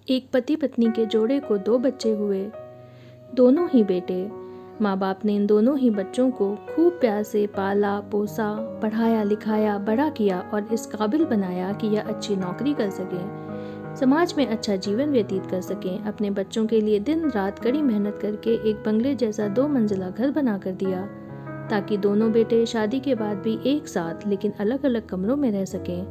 एक पति पत्नी के जोड़े को 2 बच्चे हुए, दोनों ही बेटे। माँ बाप ने इन दोनों ही बच्चों को खूब प्यार से पाला पोसा, पढ़ाया लिखाया, बड़ा किया और इस काबिल बनाया कि यह अच्छी नौकरी कर सकें, समाज में अच्छा जीवन व्यतीत कर सकें। अपने बच्चों के लिए दिन रात कड़ी मेहनत करके एक बंगले जैसा 2 मंजिला घर बना कर दिया, ताकि दोनों बेटे शादी के बाद भी एक साथ लेकिन अलग अलग कमरों में रह सकें,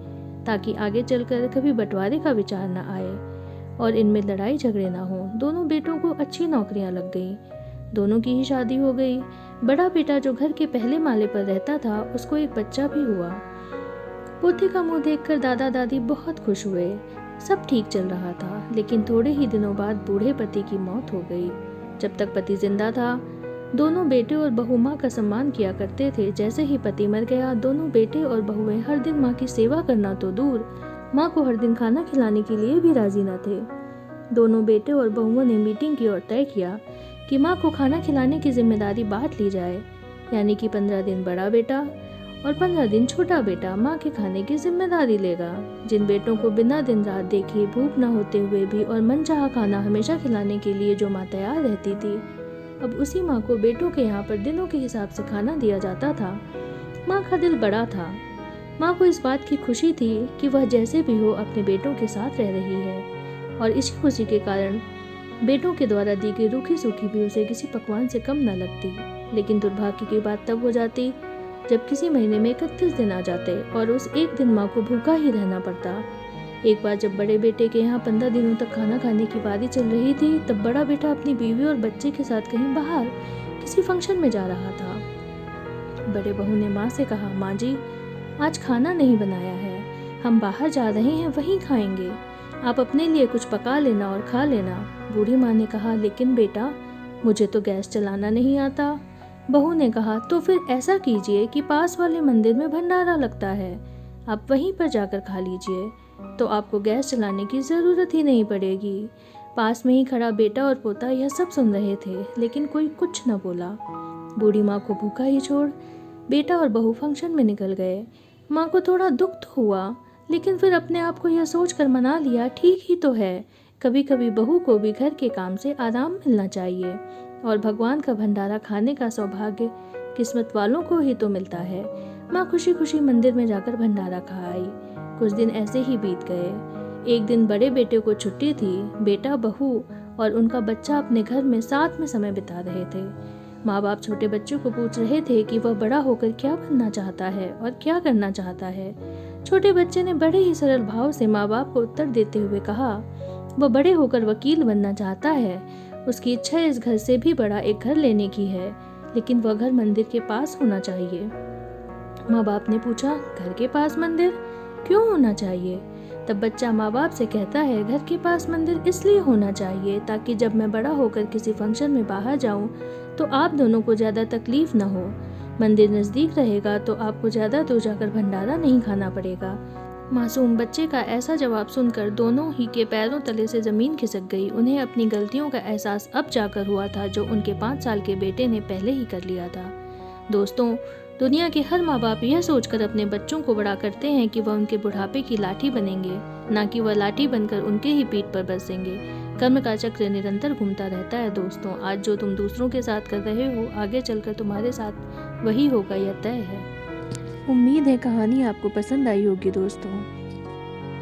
ताकि आगे चलकर कभी बंटवारे का विचार न आए और इनमें लड़ाई झगड़े ना हो। दोनों बेटों को अच्छी नौकरियां लग गई, दोनों की ही शादी हो गई। बड़ा बेटा जो घर के पहले माले पर रहता था, उसको एक बच्चा भी हुआ। पोते का मुंह देखकर दादा दादी बहुत खुश हुए। सब ठीक चल रहा था, लेकिन थोड़े ही दिनों बाद बूढ़े पति की मौत हो गई। जब तक पति जिंदा था, दोनों बेटे और बहू माँ का सम्मान किया करते थे। जैसे ही पति मर गया, दोनों बेटे और बहुएं हर दिन माँ की सेवा करना तो दूर, माँ को हर दिन खाना खिलाने के लिए भी राजी न थे। दोनों बेटे और बहुओं ने मीटिंग की और तय किया कि माँ को खाना खिलाने की जिम्मेदारी बांट ली जाए, यानी कि 15 दिन बड़ा बेटा और 15 दिन छोटा बेटा माँ के खाने की जिम्मेदारी लेगा। जिन बेटों को बिना दिन रात देखे भूख न होते हुए भी और मनचाहा खाना हमेशा खिलाने के लिए जो माँ तैयार रहती थी, अब उसी माँ को बेटों के यहाँ पर दिनों के हिसाब से खाना दिया जाता था। माँ का दिल बड़ा था। माँ को इस बात की खुशी थी कि वह जैसे भी हो अपने बेटों के साथ रह रही है, और इसी खुशी के कारण बेटों के द्वारा दी गई रूखी सूखी भी उसे किसी पकवान से कम न लगती। लेकिन दुर्भाग्य की बात तब हो जाती जब किसी महीने में 31 दिन आ जाते और उस एक दिन माँ को भूखा ही रहना पड़ता। एक बार जब बड़े बेटे के यहाँ 15 दिनों तक खाना खाने की बारी चल रही थी, तब बड़ा बेटा अपनी बीवी और बच्चे के साथ कहीं बाहर किसी फंक्शन में जा रहा था। बड़े बहू ने माँ से कहा, माँ जी, आज खाना नहीं बनाया है, हम बाहर जा रहे हैं, वहीं खाएंगे, आप अपने लिए कुछ पका लेना और खा लेना। बूढ़ी माँ ने कहा, लेकिन बेटा, मुझे तो गैस चलाना नहीं आता। बहू ने कहा, तो फिर ऐसा कीजिए कि पास वाले मंदिर में भंडारा लगता है, आप वहीं पर जाकर खा लीजिए, तो आपको गैस चलाने की ज़रूरत ही नहीं पड़ेगी। पास में ही खड़ा बेटा और पोता यह सब सुन रहे थे, लेकिन कोई कुछ न बोला। बूढ़ी माँ को भूखा ही छोड़ बेटा और बहू फंक्शन में निकल गए। माँ को थोड़ा दुख तो हुआ, लेकिन फिर अपने आप को यह सोचकर मना लिया, ठीक ही तो है, कभी कभी बहू को भी घर के काम से आराम मिलना चाहिए, और भगवान का भंडारा खाने का सौभाग्य किस्मत वालों को ही तो मिलता है। माँ खुशी खुशी मंदिर में जाकर भंडारा खा आई। कुछ दिन ऐसे ही बीत गए। एक दिन बड़े बेटे को छुट्टी थी। बेटा, बहू और उनका बच्चा अपने घर में साथ में समय बिता रहे थे। माँ बाप छोटे बच्चों को पूछ रहे थे कि वह बड़ा होकर क्या बनना चाहता है और क्या करना चाहता है। छोटे बच्चे ने बड़े ही सरल भाव से माँ बाप को उत्तर देते हुए कहा, वह बड़े होकर वकील बनना चाहता है। उसकी इच्छा इस घर से भी बड़ा एक घर लेने की है, लेकिन वह घर मंदिर के पास होना चाहिए। माँ बाप ने पूछा, घर के पास मंदिर क्यों होना चाहिए? तब बच्चा माँ बाप से कहता है, घर के पास मंदिर इसलिए होना चाहिए ताकि जब मैं बड़ा होकर किसी फंक्शन में बाहर जाऊं तो आप दोनों को ज़्यादा तकलीफ न हो। मंदिर नज़दीक रहेगा तो आपको ज़्यादा दूर जाकर भंडारा नहीं खाना पड़ेगा। मासूम बच्चे का ऐसा जवाब सुनकर दोनों ही के पैरों तले से ज़मीन खिसक गई। उन्हें अपनी गलतियों का एहसास अब जाकर हुआ था, जो उनके 5 साल के बेटे ने पहले ही कर लिया था। दोस्तों, दुनिया के हर माँ बाप यह सोचकर अपने बच्चों को बड़ा करते हैं कि वह उनके बुढ़ापे की लाठी बनेंगे, ना कि वह लाठी बनकर उनके ही पीठ पर बरसेंगे। कर्म का चक्र निरंतर घूमता रहता है। दोस्तों, आज जो तुम दूसरों के साथ कर रहे हो, आगे चलकर तुम्हारे साथ वही होगा, यह तय है। उम्मीद है कहानी आपको पसंद आई होगी दोस्तों।